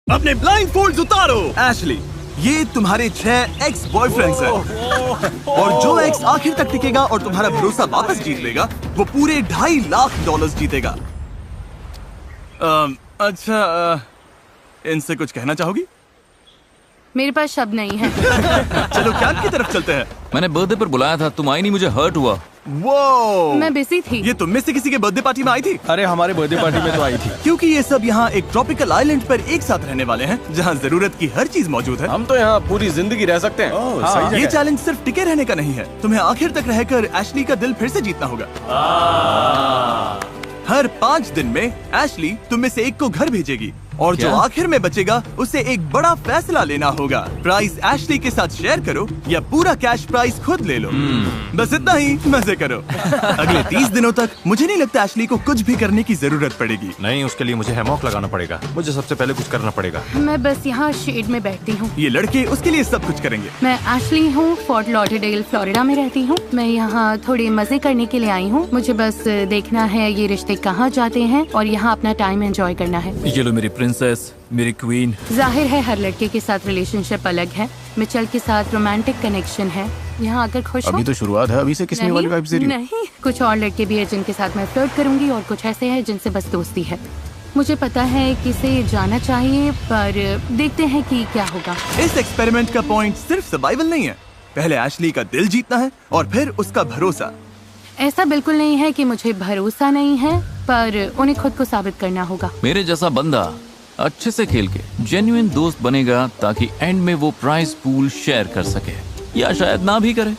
अपने blind folds उतारो। Ashley, ये तुम्हारे 6 एक्स बॉयफ्रेंड्स हैं और जो एक्स आखिर तक टिकेगा और तुम्हारा भरोसा वापस जीत लेगा वो पूरे $2.5 लाख जीतेगा। अच्छा, इनसे कुछ कहना चाहोगी? मेरे पास शब्द नहीं है। चलो कैंप की तरफ चलते हैं। मैंने बर्थडे पर बुलाया था, तुम आई नहीं, मुझे हर्ट हुआ। वो मैं बिजी थी। ये तुम में से किसी के बर्थडे पार्टी में आई थी? अरे हमारे बर्थडे पार्टी में तो आई थी। क्योंकि ये सब यहाँ एक ट्रॉपिकल आइलैंड पर एक साथ रहने वाले हैं जहाँ जरूरत की हर चीज मौजूद है। हम तो यहाँ पूरी जिंदगी रह सकते हैं। हाँ, ये चैलेंज सिर्फ टिके रहने का नहीं है, तुम्हें आखिर तक रहकर एशली का दिल फिर से जीतना होगा। हर 5 दिन में एशली तुम में से एक को घर भेजेगी और जो आखिर में बचेगा उसे एक बड़ा फैसला लेना होगा। प्राइस एशली के साथ शेयर करो या पूरा कैश प्राइस खुद ले लो। बस इतना ही, मजे करो। अगले 30 दिनों तक मुझे नहीं लगता एशली को कुछ भी करने की जरूरत पड़ेगी। नहीं, उसके लिए मुझे हैमॉक लगाना पड़ेगा। मुझे सबसे पहले कुछ करना पड़ेगा। मैं बस यहाँ शेड में बैठती हूँ। ये लड़के उसके लिए सब कुछ करेंगे। मैं एशली हूँ, फोर्ट लॉडरडेल फ्लोरिडा में रहती हूँ। मैं यहाँ थोड़े मजे करने के लिए आई हूँ। मुझे बस देखना है ये रिश्ते कहाँ जाते हैं और यहाँ अपना टाइम एंजॉय करना है। ये लो मेरी प्रिंसेस, मेरी क्वीन। जाहिर है हर लड़के के साथ रिलेशनशिप अलग है। मिचेल के साथ रोमांटिक कनेक्शन है। यहाँ आकर खुश हो? अभी तो शुरुआत है, अभी से किसने वाली वाइब्स दे रही हो? नहीं, कुछ और लड़के भी है जिनके साथ मैं फ्लर्ट करूंगी और कुछ ऐसे हैं जिनसे बस दोस्ती है। मुझे पता है किसे जाना चाहिए, पर देखते हैं कि क्या होगा। इस एक्सपेरिमेंट का पॉइंट सिर्फ सर्वाइवल नहीं है, पहले एशली का दिल जीतना है और फिर उसका भरोसा। ऐसा बिल्कुल नहीं है कि मुझे भरोसा नहीं है, पर उन्हें खुद को साबित करना होगा। मेरे जैसा बंदा अच्छे से खेल के जेन्युइन दोस्त बनेगा ताकि एंड में वो प्राइस पूल शेयर कर सके, या शायद ना भी करे।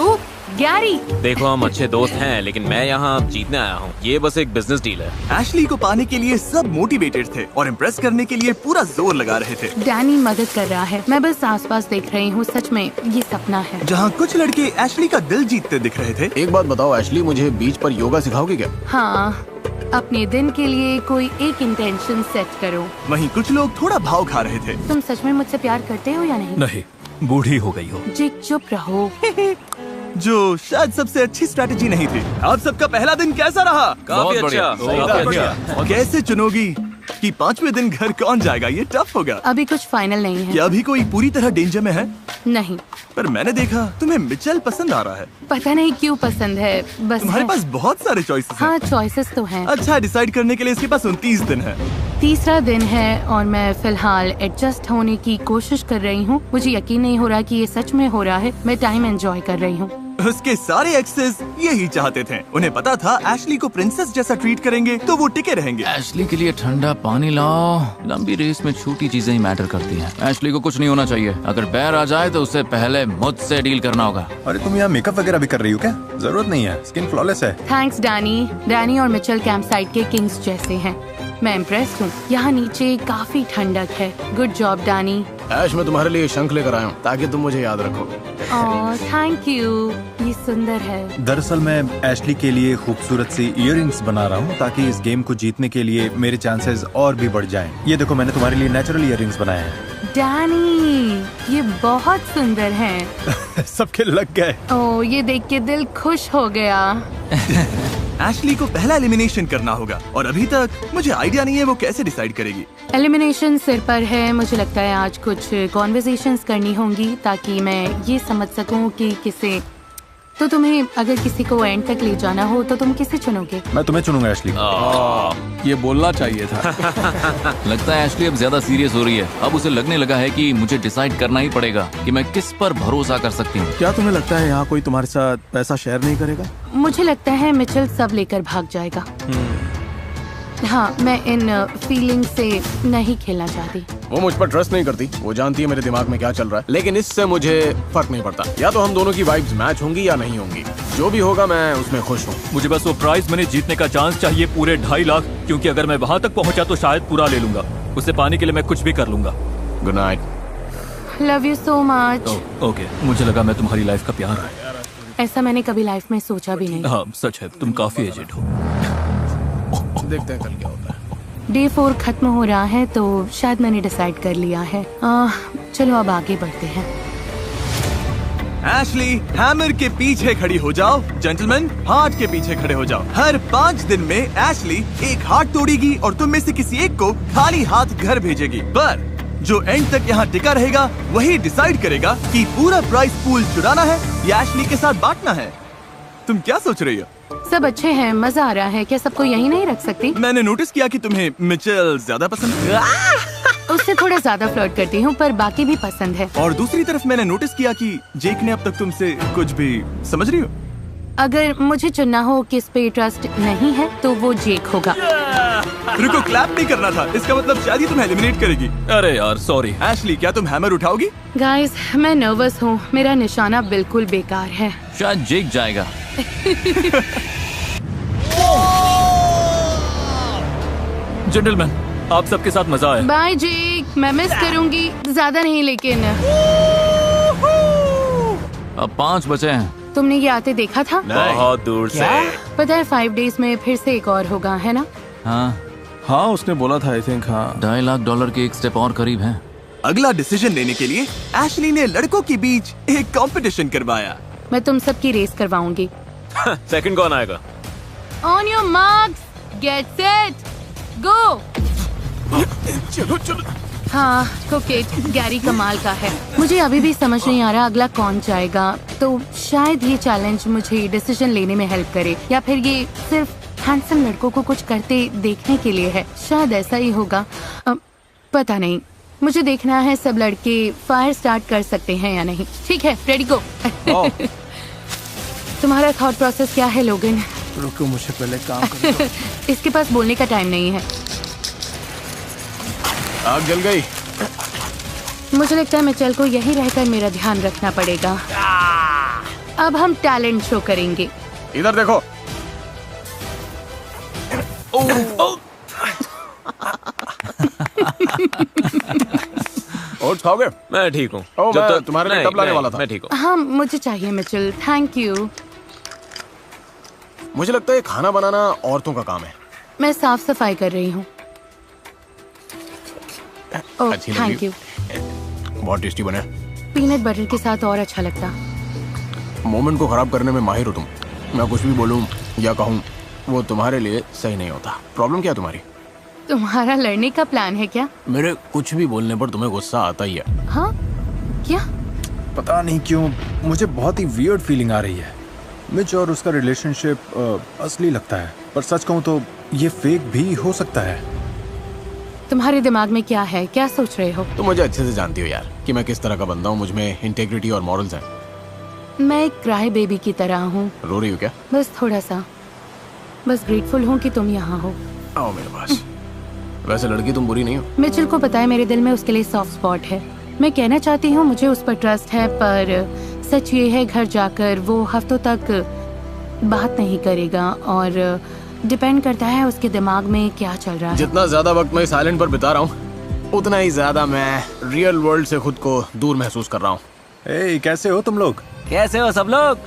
ओह, गैरी! देखो, हम अच्छे दोस्त हैं, लेकिन मैं यहाँ जीतने आया हूँ। ये बस एक बिजनेस डील है। एशली को पाने के लिए सब मोटिवेटेड थे और इम्प्रेस करने के लिए पूरा जोर लगा रहे थे। डैनी मदद कर रहा है, मैं बस आसपास देख रही हूँ। सच में ये सपना है। जहाँ कुछ लड़के एशली का दिल जीतते दिख रहे थे। एक बात बताओ एशली, मुझे बीच पर योगा सिखाओगे क्या? हाँ, अपने दिन के लिए कोई एक इंटेंशन सेट करो। वहीं कुछ लोग थोड़ा भाव खा रहे थे। तुम सच में मुझसे प्यार करते हो या नहीं? नहीं, बूढ़ी हो गई हो। जी चुप रहो। जो शायद सबसे अच्छी स्ट्रेटेजी नहीं थी। आप सबका पहला दिन कैसा रहा? काफी अच्छा, काफी अच्छा। कैसे चुनोगी कि 5वें दिन घर कौन जाएगा? ये टफ होगा। अभी कुछ फाइनल नहीं है। क्या अभी कोई पूरी तरह डेंजर में है? नहीं। पर मैंने देखा तुम्हें मिचेल पसंद आ रहा है। पता नहीं क्यों पसंद है, बस तुम्हारे है। पास बहुत सारे चॉइसेस हैं। हाँ, चॉइसेस तो हैं। अच्छा, डिसाइड करने के लिए इसके पास 29 दिन है। तीसरा दिन है और मैं फिलहाल एडजस्ट होने की कोशिश कर रही हूँ। मुझे यकीन नहीं हो रहा कि ये सच में हो रहा है। मैं टाइम एंजॉय कर रही हूँ। उसके सारे एक्सेस यही चाहते थे। उन्हें पता था एशली को प्रिंसेस जैसा ट्रीट करेंगे तो वो टिके रहेंगे। एशली के लिए ठंडा पानी लाओ। लंबी रेस में छोटी चीजें ही मैटर करती हैं। एशली को कुछ नहीं होना चाहिए। अगर बैर आ जाए तो उसे पहले मुझसे डील करना होगा। अरे तुम यहाँ मेकअप वगैरह भी कर रही हो क्या? जरूरत नहीं है, स्किन फ्लॉलेस है। Thanks Danny. डैनी और मिचेल कैंप साइट के किंग्स जैसे हैं। मैं इम्प्रेस्ड हूँ। यहाँ नीचे काफी ठंडक है। Good job Danny. ऐश, मैं तुम्हारे लिए शंख लेकर आया हूँ ताकि तुम मुझे याद रखो। ओह, थैंक यू। ये सुंदर है। दरअसल मैं एशली के लिए खूबसूरत सी इयररिंग्स बना रहा हूँ ताकि इस गेम को जीतने के लिए मेरे चांसेस और भी बढ़ जाएं। ये देखो, मैंने तुम्हारे लिए नेचुरल इयररिंग्स बनाए हैं। डैनी, ये बहुत सुंदर हैं। सबके लग गए। ओह, ये देख के दिल खुश हो गया। एशली को पहला एलिमिनेशन करना होगा और अभी तक मुझे आइडिया नहीं है वो कैसे डिसाइड करेगी। एलिमिनेशन सिर पर है। मुझे लगता है आज कुछ कॉन्वर्सेशंस करनी होंगी ताकि मैं ये समझ सकूं कि किसे। तो तुम्हें अगर किसी को एंड तक ले जाना हो तो तुम किसे चुनोगे? मैं तुम्हें चुनूंगा एशली। ये बोलना चाहिए था। लगता है एशली अब ज्यादा सीरियस हो रही है। अब उसे लगने लगा है कि मुझे डिसाइड करना ही पड़ेगा कि मैं किस पर भरोसा कर सकती हूँ। क्या तुम्हें लगता है यहाँ कोई तुम्हारे साथ पैसा शेयर नहीं करेगा? मुझे लगता है मिचेल सब लेकर भाग जाएगा। हाँ, मैं इन फीलिंग से नहीं खेलना चाहती। वो मुझ पर ट्रस्ट नहीं करती। वो जानती है मेरे दिमाग में क्या चल रहा है, लेकिन इससे मुझे फर्क नहीं पड़ता। या तो हम दोनों की वाइब्स मैच होंगी या नहीं होंगी। जो भी होगा मैं उसमें खुश हूँ। मुझे बस वो प्राइज मनी जीतने का चांस चाहिए, पूरे 2.5 लाख, क्योंकि अगर मैं वहाँ तक पहुँचा तो शायद पूरा ले लूंगा। उसे पाने के लिए मैं कुछ भी कर लूंगा। Good night. Love you so much. Okay, मुझे लगा मैं तुम्हारी लाइफ का प्यार है। ऐसा मैंने कभी लाइफ में सोचा भी नहीं। हाँ, सच है, तुम काफी एजेड हो। देखते हैं कल क्या होता है। डे 4 खत्म हो रहा है तो शायद मैंने डिसाइड कर लिया है। चलो अब आगे बढ़ते हैं। एशली, हैमर के पीछे खड़ी हो जाओ। जेंटलमैन, हार्ट के पीछे खड़े हो जाओ। हर 5 दिन में एशली एक हार्ट तोड़ेगी और तुम में से किसी एक को खाली हाथ घर भेजेगी। पर जो एंड तक यहाँ टिका रहेगा वही डिसाइड करेगा कि पूरा प्राइस पूल चुराना है या एशली के साथ बांटना है। तुम क्या सोच रही हो? सब अच्छे हैं, मजा आ रहा है। क्या सबको यही नहीं रख सकती? मैंने नोटिस किया कि तुम्हें मिचेल ज्यादा पसंद है। उससे थोड़ा ज्यादा फ्लर्ट करती हूँ, पर बाकी भी पसंद है। और दूसरी तरफ मैंने नोटिस किया कि जेक ने अब तक तुमसे कुछ भी, समझ रही हो? अगर मुझे चुनना हो किस पे ट्रस्ट नहीं है तो वो जेक होगा। रुको, क्लैप नहीं करना था। इसका मतलब शायद ही तुम्हें एलिमिनेट करेगी। अरे यार सॉरी। एशली, क्या तुम हैमर उठाओगी? गाइस, मैं नर्वस हूँ। मेरा निशाना बिल्कुल बेकार है। शायद जेक जाएगा। जेंटलमैन, आप सबके साथ मजा आया। बाय जेक, मैं मिस करूंगी। ज्यादा नहीं लेकिन। अब 5 बचे हैं। तुमने ये आते देखा था? बहुत दूर से। पता है 5 डेज में फिर से एक और होगा, है ना? हाँ, हाँ उसने बोला था, आई थिंक। हाँ, $2.5 लाख के एक स्टेप और करीब हैं। अगला डिसीजन लेने के लिए एशली ने लड़कों के बीच एक कंपटीशन करवाया। मैं तुम सबकी रेस करवाऊंगी। सेकंड कौन आएगा? On your marks, get set, go. चलो चलो। हाँ, कोकेट गैरी कमाल का है। मुझे अभी भी समझ नहीं आ रहा अगला कौन जाएगा। तो शायद ये चैलेंज मुझे डिसीजन लेने में हेल्प करे, या फिर ये सिर्फ हैंडसम लड़कों को कुछ करते देखने के लिए है। शायद ऐसा ही होगा, पता नहीं। मुझे देखना है सब लड़के फायर स्टार्ट कर सकते हैं या नहीं। ठीक है, रेडी गो। तुम्हारा थॉट प्रोसेस क्या है लोगन? रुको, मुझे पहले काम करने दो। इसके पास बोलने का टाइम नहीं है। आग जल गई। मुझे लगता है मिचेल को यही रहकर मेरा ध्यान रखना पड़ेगा। अब हम टैलेंट शो करेंगे। इधर देखो। और खाओगे? मैं ठीक हूँ। मैं तुम्हारे लिए टब लाने वाला था। मैं ठीक हूँ। हाँ, मुझे चाहिए मिचेल, थैंक यू। मुझे लगता है खाना बनाना औरतों का काम है। मैं साफ सफाई कर रही हूँ। ओह, अच्छी लगी। Thank you. बहुत टेस्टी बने। पीनट बटर के साथ और अच्छा लगता। मोमेंट को खराब करने में माहिर हो तुम। मैं कुछ भी बोलूं या कहूं वो तुम्हारे लिए सही नहीं होता। प्रॉब्लम क्या है तुम्हारी? तुम्हारा लड़ने का प्लान है क्या? मेरे कुछ भी बोलने पर तुम्हें गुस्सा आता ही है। हाँ, क्या? पता नहीं क्यों मुझे बहुत ही वियर्ड फीलिंग आ रही है। मिच और उसका रिलेशनशिप असली लगता है, पर सच कहूँ तो ये फेक भी हो सकता है। तुम्हारे दिमाग में क्या है? क्या सोच रहे हो? तुम मुझे अच्छे से जानती हो यार कि मैं किस तरह का बंदा हूँ। मुझ में इंटेग्रिटी और मॉरल्स हैं। मैं एक क्राई बेबी की तरह हूँ। रो रही हो क्या? बस थोड़ा सा। बस ग्रेटफुल हूँ कि तुम यहाँ हो। आओ मेरे पास। वैसे लड़की तुम बुरी नहीं हो। मिचेल को पता है मेरे दिल में उसके लिए सॉफ्ट स्पॉट है। मैं कहना चाहती हूँ मुझे उस पर ट्रस्ट है, पर सच ये है घर जाकर वो हफ्तों तक बात नहीं करेगा और डिपेंड करता है उसके दिमाग में क्या चल रहा है। जितना ज्यादा वक्त मैं साइलेंट पर बिता रहा हूँ उतना ही ज्यादा मैं रियल वर्ल्ड से खुद को दूर महसूस कर रहा हूँ। ए, कैसे हो तुम लोग? कैसे हो सब लोग?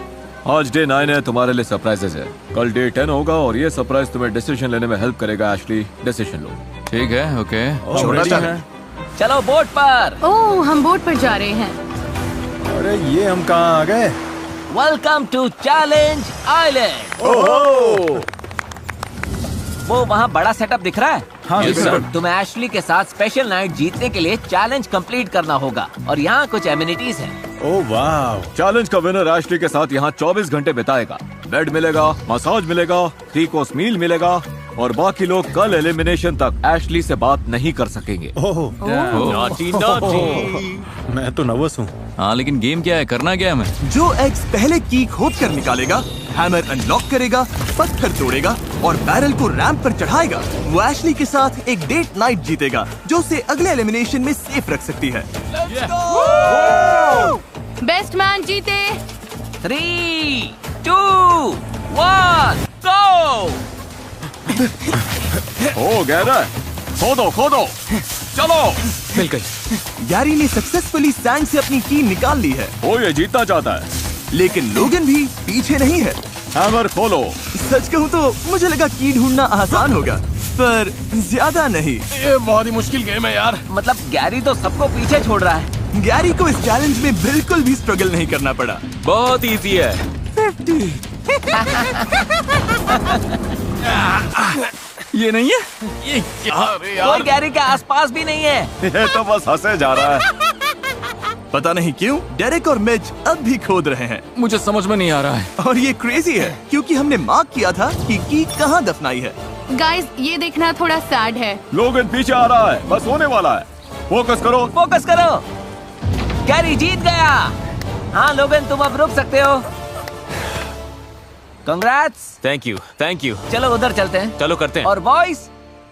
आज डे 9 है, तुम्हारे लिए सरप्राइजेस है। कल डे 10 होगा और ये सरप्राइज तुम्हें डिसीजन लेने में हेल्प करेगा। एशली, डिसीजन लो। ठीक है, ओके। छोटा ready सा हैं। चलो बोट पर। ओह, हम बोट पर जा रहे हैं। अरे ये हम कहाँ आ गए? Welcome to Challenge Island. वो वहाँ बड़ा सेटअप दिख रहा है? हाँ, Yes, बिल्कुल। sir। तुम्हें एशली के साथ स्पेशल नाइट जीतने के लिए चैलेंज कंप्लीट करना होगा और यहाँ कुछ एमिनिटीज हैं। ओह वाह। चैलेंज का विनर एशली के साथ यहाँ 24 घंटे बिताएगा। बेड मिलेगा, मसाज मिलेगा, 3 कोर्स मील मिलेगा और बाकी लोग कल एलिमिनेशन तक एशली से बात नहीं कर सकेंगे। ओह, नॉटी नॉटी। मैं तो नर्वस हूँ। हाँ, लेकिन गेम क्या है, करना क्या है हमें? जो एग्स पहले की खोद कर निकालेगा, हैमर अनलॉक करेगा, पत्थर तोड़ेगा और बैरल को रैंप पर चढ़ाएगा, वो एशली के साथ एक डेट नाइट जीतेगा जो उसे अगले एलिमिनेशन में सेफ रख सकती है। बेस्ट मैन जीते। 3, 2, 1, गो। हो गया ना? खोदो खोदो, चलो। मिल गई। गैरी ने सक्सेसफुली सैंड से अपनी की निकाल ली है, वो ये जीतना चाहता है। लेकिन लोगन भी पीछे नहीं है। हैमर खोलो। सच कहूँ तो मुझे लगा की ढूंढना आसान होगा, पर ज्यादा नहीं। ये बहुत ही मुश्किल गेम है यार। मतलब गैरी तो सबको पीछे छोड़ रहा है। गैरी को इस चैलेंज में बिल्कुल भी स्ट्रगल नहीं करना पड़ा। बहुत इजी है। ये नहीं है, ये क्या? कोई गैरी के आसपास भी नहीं है। ये तो बस हंसे जा रहा है। पता नहीं क्यों डेरेक और मिच अब भी खोद रहे हैं मुझे समझ में नहीं आ रहा है। और ये क्रेजी है क्योंकि हमने मार्क किया था कि की कहाँ दफनाई है। गाइस, ये देखना थोड़ा सैड है। लोगन पीछे आ रहा है, बस होने वाला है। फोकस करो। फोकस करो। गैरी जीत गया। हाँ लोगन, तुम अब रुक सकते हो। Congrats. Thank you, thank you. चलो उधर चलते हैं। चलो करते हैं। और बॉयज,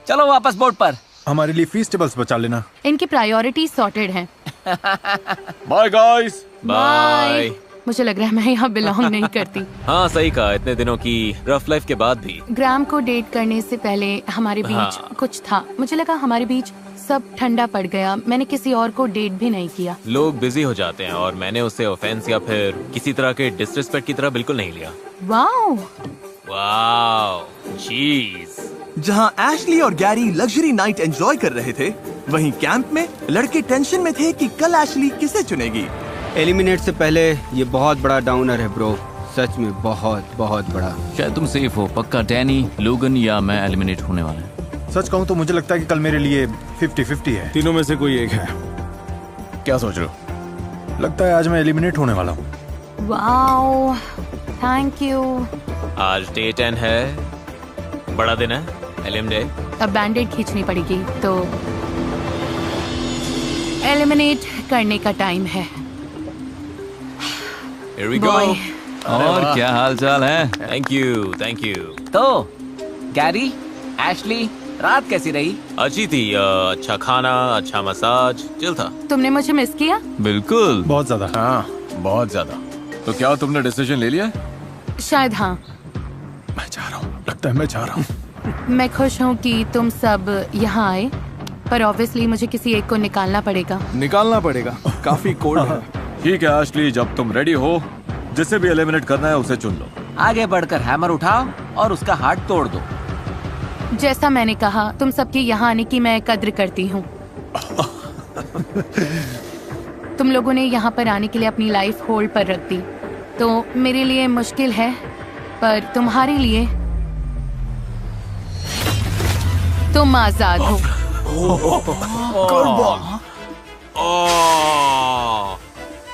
चलो वापस बोट पर। हमारे लिए फीस्टेबल्स बचा लेना। इनकी प्रायोरिटी सॉर्टेड हैं। Bye guys. बाय। मुझे लग रहा है मैं यहाँ बिलोंग नहीं करती। हाँ सही कहा, इतने दिनों की रफ लाइफ के बाद भी। ग्राम को डेट करने से पहले हमारे बीच हाँ। कुछ था। मुझे लगा हमारे बीच सब ठंडा पड़ गया। मैंने किसी और को डेट भी नहीं किया। लोग बिजी हो जाते हैं और मैंने उसे ऑफेंस या फिर किसी तरह के डिसरिस्पेक्ट की तरह बिल्कुल नहीं लिया। वाओ। वाओ, चीज। जहाँ एशली और गैरी लग्जरी नाइट एंजॉय कर रहे थे, वहीं कैंप में लड़के टेंशन में थे कि कल एशली किसे चुनेगी। एलिमिनेट से पहले ये बहुत बड़ा डाउनर है ब्रो, सच में बहुत बहुत बड़ा। शायद तुम सेफ हो। पक्का डैनी, लोगन या मैं एलिमिनेट होने वाले हैं। सच कहूँ तो मुझे लगता है कि कल मेरे लिए 50-50 है। तीनों में से कोई एक है। क्या सोच रहे हो? लगता है आज मैं एलिमिनेट होने वाला हूँ। Wow, thank you. आज डे 10 है, बड़ा दिन है, एलिम डे। अब बैंडेड खींचनी पड़ेगी तो एलिमिनेट करने का टाइम है। Here we go. Boy. और क्या हाल चाल है? Thank you, thank you. तो गैरी, एशली, रात कैसी रही? अच्छी थी। अच्छा खाना, अच्छा मसाज, चिल था। तुमने मुझे मिस किया? बिल्कुल। बहुत ज्यादा। हाँ, बहुत ज्यादा। तो क्या तुमने डिसीजन ले लिया? शायद हाँ। मैं जा रहा हूँ, लगता है मैं जा रहा हूँ। मैं खुश हूँ कि तुम सब यहाँ आए, पर ऑब्वियसली मुझे किसी एक को निकालना पड़ेगा। निकालना पड़ेगा, काफी कोल्ड है। ठीक है एशली, जब तुम रेडी हो, जिसे भी एलिमिनेट करना है उसे चुन लो। आगे बढ़कर हैमर उठाओ और उसका हार्ट तोड़ दो। जैसा मैंने कहा, तुम सबके यहाँ आने की मैं कद्र करती हूँ। तुम लोगों ने यहाँ पर आने के लिए अपनी लाइफ होल्ड पर रख दी, तो मेरे लिए मुश्किल है, पर तुम्हारे लिए तुम आजाद हो।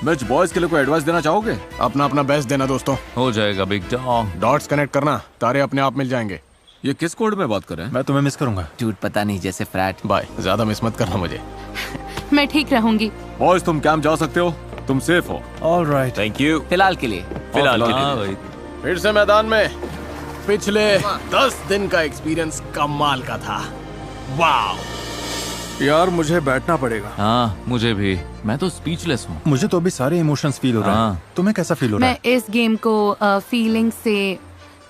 मैच बॉयज के लिए कोई एडवाइस देना चाहोगे? अपना अपना बेस्ट देना दोस्तों। हो जाएगा बिग डॉग। डॉट्स कनेक्ट करना, तारे अपने आप मिल जाएंगे। ये किस कोड में बात कर रहे हैं? मैं तुम्हें मिस करूंगा। झूठ पता नहीं, जैसे फ्रैट। बाय, ज्यादा मिस मत करना मुझे। मैं ठीक रहूंगी। बॉयज तुम कैंप जा सकते हो, तुम सेफ हो। ऑलराइट। Thank you. फिलहाल के लिए। फिलहाल के हाँ लिए। भाई। फिर से मैदान में। पिछले 10 दिन का एक्सपीरियंस कमाल का था। वाह। यार मुझे बैठना पड़ेगा। हाँ मुझे भी। मैं तो स्पीचलेस हूँ। मुझे तो अभी सारे इमोशंस फील हो रहे हैं। हाँ। तुम्हें कैसा फील हो रहा मैं इस गेम को फीलिंग से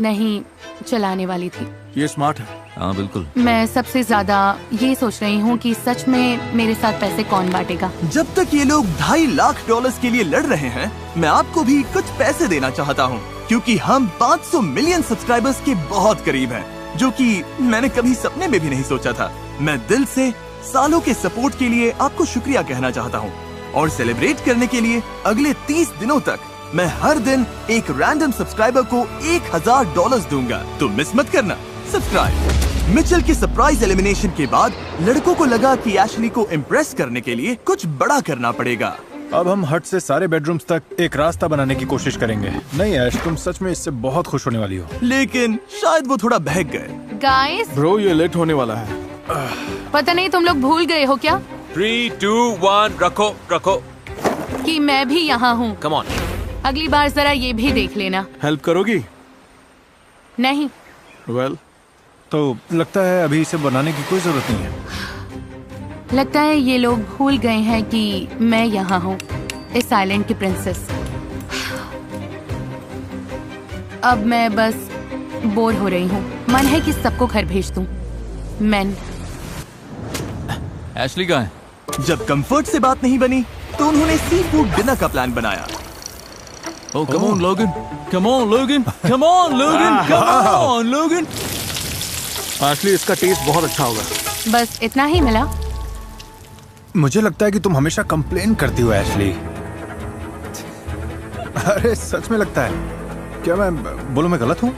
नहीं चलाने वाली थी। ये स्मार्ट है। हाँ बिल्कुल। मैं सबसे ज्यादा ये सोच रही हूँ कि सच में मेरे साथ पैसे कौन बांटेगा। जब तक ये लोग $2.5 लाख के लिए लड़ रहे हैं, मैं आपको भी कुछ पैसे देना चाहता हूँ, क्योंकि हम 500 मिलियन सब्सक्राइबर्स के बहुत करीब हैं, जो कि मैंने कभी सपने में भी नहीं सोचा था। मैं दिल से सालों के सपोर्ट के लिए आपको शुक्रिया कहना चाहता हूँ, और सेलिब्रेट करने के लिए अगले 30 दिनों तक मैं हर दिन एक रैंडम सब्सक्राइबर को $1000 दूंगा। तो मिस मत करना सब्सक्राइब। मिचेल के सरप्राइज एलिमिनेशन के बाद लड़कों को लगा कि एशली को इम्प्रेस करने के लिए कुछ बड़ा करना पड़ेगा। अब हम हट से सारे बेडरूम्स तक एक रास्ता बनाने की कोशिश करेंगे। नहीं ऐश, तुम सच में इससे बहुत खुश होने वाली हो। लेकिन शायद वो थोड़ा बहक गए। गाइस, ब्रो ये लेट होने वाला है। पता नहीं तुम लोग भूल गए हो क्या 3, 2, 1 रखो रखो। कि मैं भी यहाँ हूँ। Come on. अगली बार जरा ये भी देख लेना। हेल्प करोगी? नहीं। वेल तो लगता है अभी इसे बनाने की कोई जरूरत नहीं है। लगता है ये लोग भूल गए हैं कि मैं यहाँ हूँ, इस आइलैंड की प्रिंसेस। अब मैं बस बोर हो रही हूँ। मन है कि सबको घर भेज दूँ। मैन। एशली कहाँ है? जब कंफर्ट से बात नहीं बनी, तो उन्होंने सी फूड डिनर का प्लान बनाया। Oh, come on, Logan. Come on, Logan. Come on, Logan. Come on, Logan. Ashley इसका टेस्ट बहुत अच्छा होगा। बस इतना ही मिला। मुझे लगता है कि तुम हमेशा कंप्लेन करती हो एशली। अरे सच में लगता है। क्या मैं गलत हूँ?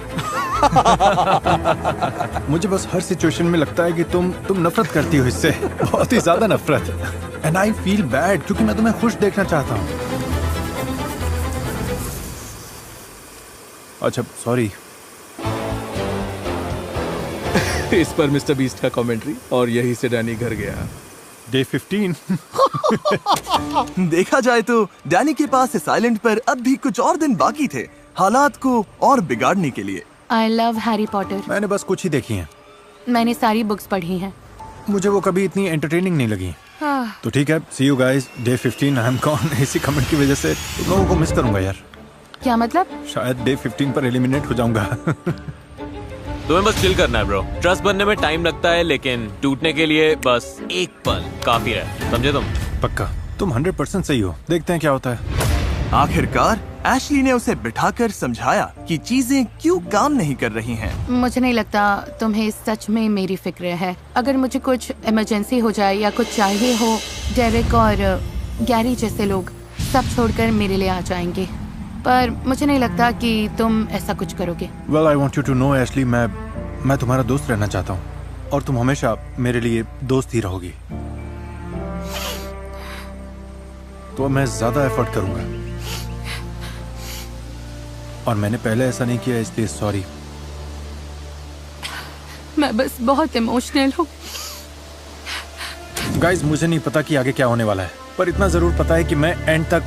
मुझे बस हर सिचुएशन में लगता है कि तुम नफरत करती हो इससे, बहुत ही ज्यादा नफरत। एंड आई फील बैड क्योंकि मैं तुम्हें खुश देखना चाहता हूँ। अच्छा सॉरी। इस पर मिस्टर बीस्ट का कमेंट्री, और यही से डैनी घर गया। डे 15। देखा जाए तो डैनी के पास इस आइलैंड पर अब भी कुछ और दिन बाकी थे हालात को और बिगाड़ने के लिए। I love Harry Potter. मैंने बस कुछ ही देखी हैं। मैंने सारी बुक्स पढ़ी हैं। मुझे वो कभी इतनी एंटरटेनिंग नहीं लगी। तो ठीक है, see you guys, day 15 I am gone. इसी कमेंट की वजह से तुम लोगों को मिस करूंगा यार। क्या मतलब? शायद डे 15 पर एलिमिनेट हो जाऊंगा। तुम्हें बस चिल करना है ब्रो। ट्रस्ट बनने में टाइम लगता है, लेकिन टूटने के लिए बस एक पल काफी है, समझे तुम? पक्का तुम 100% सही हो। देखते हैं क्या होता है। आखिरकार एशली ने उसे बिठाकर समझाया कि चीजें क्यों काम नहीं कर रही हैं। मुझे नहीं लगता तुम्हें सच में मेरी फिक्र है। अगर मुझे कुछ इमरजेंसी हो जाए या कुछ चाहिए हो, डेरेक और गैरी जैसे लोग सब छोड़कर मेरे लिए आ जाएंगे। पर मुझे नहीं लगता कि तुम ऐसा कुछ करोगे। Well, I want you to know, Ashley, मैं तुम्हारा दोस्त रहना चाहता हूँ और तुम हमेशा मेरे लिए दोस्त ही रहोगी। तो मैं ज्यादा एफर्ट करूंगा और मैंने पहले ऐसा नहीं किया, इसलिए सॉरी। मैं बस बहुत इमोशनल हूँ। गाइस, मुझे नहीं पता कि आगे क्या होने वाला है, पर इतना जरूर पता है कि मैं एंड तक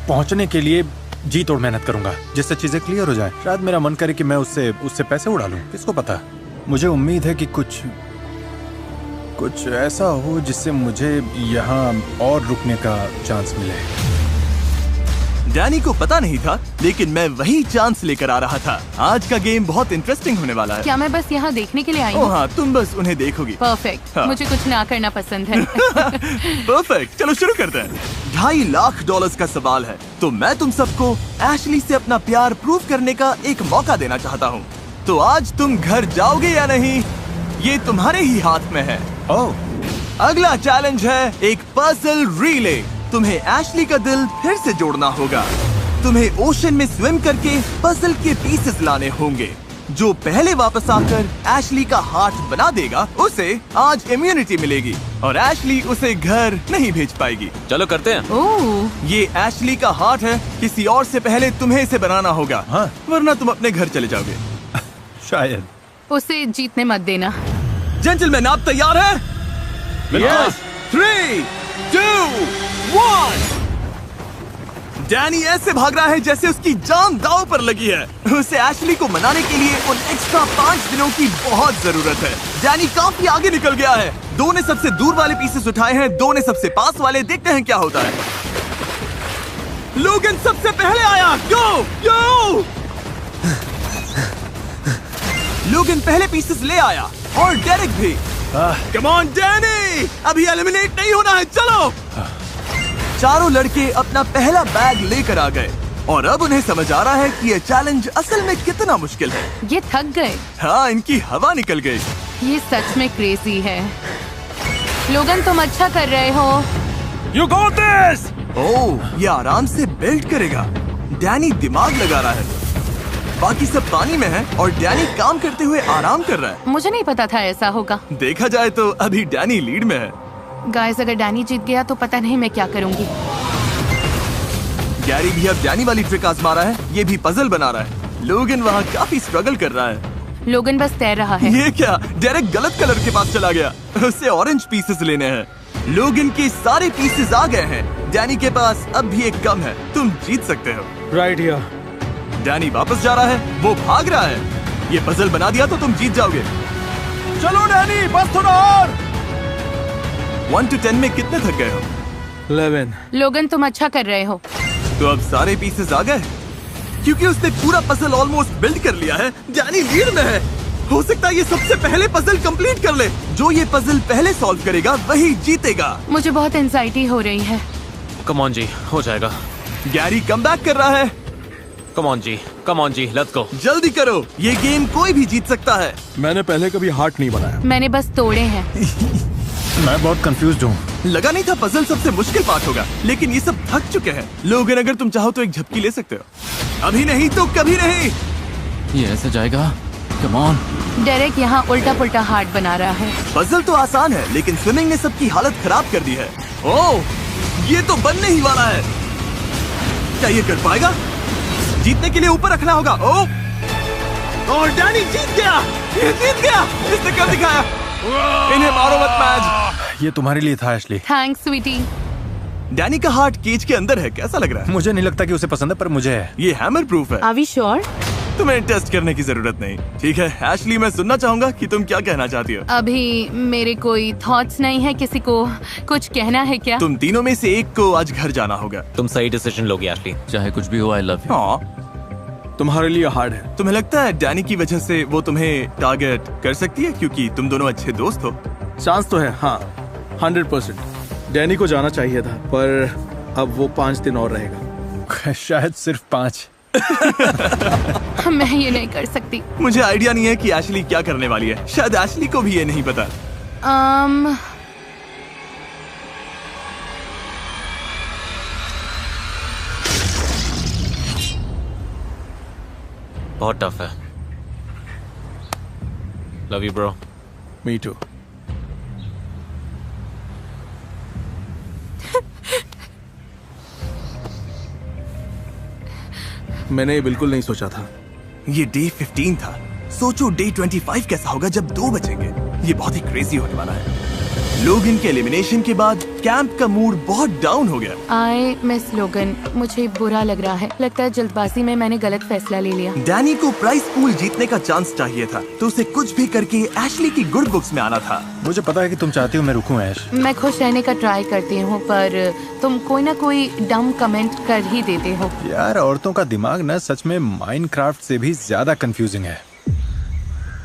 पहुंचने के लिए जी तोड़ मेहनत करूंगा, जिससे चीजें क्लियर हो जाए। शायद मेरा मन करे कि मैं उससे पैसे उड़ा लूं, किसको पता। मुझे उम्मीद है कि कुछ ऐसा हो जिससे मुझे यहाँ और रुकने का चांस मिले। डैनी को पता नहीं था, लेकिन मैं वही चांस लेकर आ रहा था। आज का गेम बहुत इंटरेस्टिंग होने वाला है। क्या मैं बस यहाँ देखने के लिए आई ओह हूँ? हाँ, तुम बस उन्हें देखोगी। परफेक्ट। हाँ। मुझे कुछ ना करना पसंद है। परफेक्ट, चलो शुरू करते हैं। $2.5 लाख का सवाल है, तो मैं तुम सबको एशली से अपना प्यार प्रूव करने का एक मौका देना चाहता हूँ। तो आज तुम घर जाओगे या नहीं, ये तुम्हारे ही हाथ में है। अगला चैलेंज है एक पजल रिले। तुम्हें एशली का दिल फिर से जोड़ना होगा। तुम्हें ओशन में स्विम करके पजल के पीसेस लाने होंगे। जो पहले वापस आकर एशली का हार्ट बना देगा, उसे आज इम्यूनिटी मिलेगी और एशली उसे घर नहीं भेज पाएगी। चलो करते हैं। ओह, ये एशली का हार्ट है, किसी और से पहले तुम्हें इसे बनाना होगा। हाँ। वरना तुम अपने घर चले जाओगे। शायद। उसे जीतने मत देना। जेंटलमैन, आप तैयार हैं? Yes. 3, 2, 1। डैनी ऐसे भाग रहा है जैसे उसकी जान दांव पर लगी है। उसे एशली को मनाने के लिए उन एक्स्ट्रा 5 दिनों की बहुत जरूरत है। डैनी काफी आगे निकल गया है। 2 ने सबसे दूर वाले पीसेस उठाए हैं, 2 ने सबसे पास वाले। देखते हैं क्या होता है। लोगन सबसे पहले आया। गो गो। लोगन पहले पीसेस ले आया और डेरेक भी। कम ऑन डैनी, अभी एलिमिनेट नहीं होना है, चलो। चारों लड़के अपना पहला बैग लेकर आ गए और अब उन्हें समझ आ रहा है कि ये चैलेंज असल में कितना मुश्किल है। ये थक गए। हाँ, इनकी हवा निकल गई। ये सच में क्रेजी है। लोगन, तुम अच्छा कर रहे हो। You got this! ओह, ये आराम से बेल्ट करेगा। डैनी दिमाग लगा रहा है। बाकी सब पानी में है और डैनी काम करते हुए आराम कर रहा है। मुझे नहीं पता था ऐसा होगा। देखा जाए तो अभी डैनी लीड में है। गाइस, अगर डैनी जीत गया तो पता नहीं मैं क्या करूंगी। गैरी भी अब डैनी वाली ट्रिक आजमा रहा है। ये भी पजल बना रहा है। लोगन वहाँ काफी स्ट्रगल कर रहा है। लोगन बस तैर रहा है। ये क्या, डेरेक गलत कलर के पास चला गया। उसे ऑरेंज पीसेस लेने हैं। लोगन के सारे पीसेस आ गए हैं। डैनी के पास अब भी एक कम है। तुम जीत सकते हो। Right here. डैनी वापस जा रहा है, वो भाग रहा है। ये पजल बना दिया तो तुम जीत जाओगे। चलो डैनी, बस थोड़ा और। 1 to 10 में कितने थक गए हो? 11. लोगन, तुम अच्छा कर रहे हो। तो अब सारे पीसेस आ गए, क्योंकि उसने पूरा पजल ऑलमोस्ट बिल्ड कर लिया है। डैनी लीड में है। हो सकता है ये सबसे पहले पजल कंप्लीट कर ले। जो ये पजल पहले सॉल्व करेगा वही जीतेगा। मुझे बहुत एंजाइटी हो रही है। कम ऑन जी, हो जाएगा। गैरी कमबैक कर रहा है। कम ऑन जी, लेट्स गो। जल्दी करो, ये गेम कोई भी जीत सकता है। मैंने पहले कभी हार्ट नहीं बनाया। मैंने बस तोड़े हैं। मैं बहुत कंफ्यूज्ड हूँ। लगा नहीं था पजल सबसे मुश्किल पार्ट होगा, लेकिन ये सब थक चुके हैं। लोगन, अगर तुम चाहो तो एक झपकी ले सकते हो। अभी नहीं तो कभी नहीं। ये ऐसे जाएगा? Come on. डेरेक यहाँ उल्टा पुल्टा हार्ट बना रहा है। पजल तो आसान है, लेकिन स्विमिंग ने सबकी हालत खराब कर दी है। ओह, ये तो बनने ही वाला है। क्या ये कर पाएगा? जीतने के लिए ऊपर रखना होगा। और डैनी जीत गया। ये जीत गया। इसने कब दिखाया? इन्हें मारो मत मैच। ये तुम्हारे लिए था एशली। थैंक्स स्वीटी। डैनी का हार्ट केज के अंदर है। कैसा लग रहा है? मुझे नहीं लगता कि उसे पसंद है, पर मुझे है। ये हैमर प्रूफ है। Are we sure? तुम्हें टेस्ट करने की जरूरत नहीं। ठीक है एशली, मैं सुनना चाहूंगा कि तुम क्या कहना चाहती हो। अभी मेरे कोई थॉट्स नहीं है। किसी को कुछ कहना है क्या? तुम तीनों में से एक को आज घर जाना होगा। तुम सही डिसीजन लोगे एशली। चाहे कुछ भी हो, आई लव यू। हाँ, तुम्हारे लिए हार्ड है। तुम्हें लगता है डैनी की वजह से वो तुम्हें टारगेट कर सकती है क्योंकि तुम दोनों अच्छे दोस्त हो? चांस तो है, हाँ 100%। डैनी को जाना चाहिए था, पर अब वो 5 दिन और रहेगा। शायद सिर्फ 5। मैं ये नहीं कर सकती। मुझे आइडिया नहीं है कि एशली क्या करने वाली है। शायद एशली को भी ये नहीं पता। बहुत टफ है। Love you bro. Me too. मैंने ये बिल्कुल नहीं सोचा था। ये डे 15 था। सोचो डे 25 कैसा होगा जब 2 बचेंगे। ये बहुत ही क्रेजी होने वाला है। लोगन के एलिमिनेशन के बाद कैंप का मूड बहुत डाउन हो गया। आई मिस लोगन। मुझे बुरा लग रहा है। लगता है जल्दबाजी में मैंने गलत फैसला ले लिया। डैनी को प्राइस पूल जीतने का चांस चाहिए था, तो उसे कुछ भी करके एशली की गुड बुक्स में आना था। मुझे पता है कि तुम चाहती हो मैं रुकूं ऐश। मैं खुश रहने का ट्राई करती हूँ, पर तुम कोई ना कोई डम कमेंट कर ही देते हो। यार, औरतों का दिमाग ना सच में माइनक्राफ्ट से भी ज्यादा कंफ्यूजिंग है।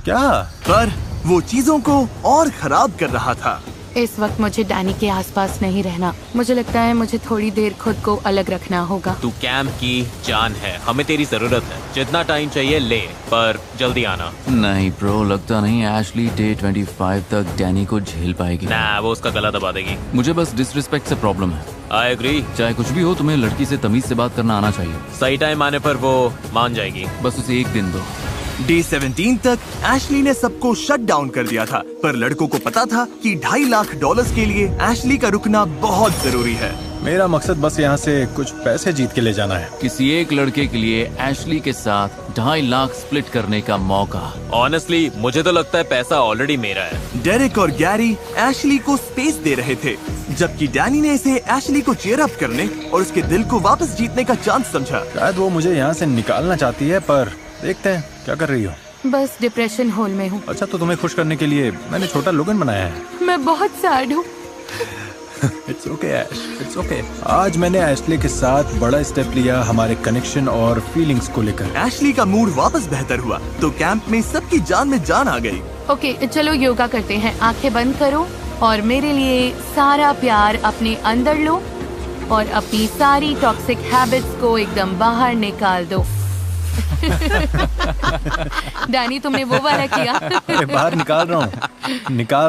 क्या? पर वो चीजों को और खराब कर रहा था। इस वक्त मुझे डैनी के आसपास नहीं रहना। मुझे लगता है मुझे थोड़ी देर खुद को अलग रखना होगा। तू कैंप की जान है, हमें तेरी जरूरत है। जितना टाइम चाहिए ले, पर जल्दी आना। नहीं ब्रो, लगता नहीं एशली डे 25 तक डैनी को झेल पाएगी। ना, वो उसका गला दबा देगी। मुझे बस डिसरिस्पेक्ट से प्रॉब्लम है। I agree. चाहे कुछ भी हो, तुम्हें लड़की से तमीज से बात करना आना चाहिए। सही टाइम आने पर वो मान जाएगी। बस उसे एक दिन दो। डे 17 तक एशली ने सबको शट डाउन कर दिया था, पर लड़कों को पता था कि $2.5 लाख के लिए एशली का रुकना बहुत जरूरी है। मेरा मकसद बस यहाँ से कुछ पैसे जीत के ले जाना है। किसी एक लड़के के लिए एशली के साथ 2.5 लाख स्प्लिट करने का मौका। ऑनेस्टली मुझे तो लगता है पैसा ऑलरेडी मेरा है। डेरेक और गैरी एशली को स्पेस दे रहे थे, जबकि डैनी ने इसे एशली को चीयर अप करने और उसके दिल को वापस जीतने का चांस समझा। शायद वो मुझे यहाँ से निकालना चाहती है, पर देखते हैं। क्या कर रही हो? बस डिप्रेशन होल में हूँ। अच्छा, तो तुम्हें खुश करने के लिए मैंने छोटा लोगन बनाया है। मैं बहुत सैड हूँ। It's okay Ash, it's okay. आज मैंने एशली के साथ बड़ा स्टेप लिया हमारे कनेक्शन और फीलिंग्स को लेकर। एशली का मूड वापस बेहतर हुआ, तो कैंप में सबकी जान में जान आ गई। ओके, चलो योगा करते हैं। आंखें बंद करो और मेरे लिए सारा प्यार अपने अंदर लो और अपनी सारी टॉक्सिक हैबिट्स को एकदम बाहर निकाल दो। डैनी, तुमने वो वाला किया। अरे बाहर निकाल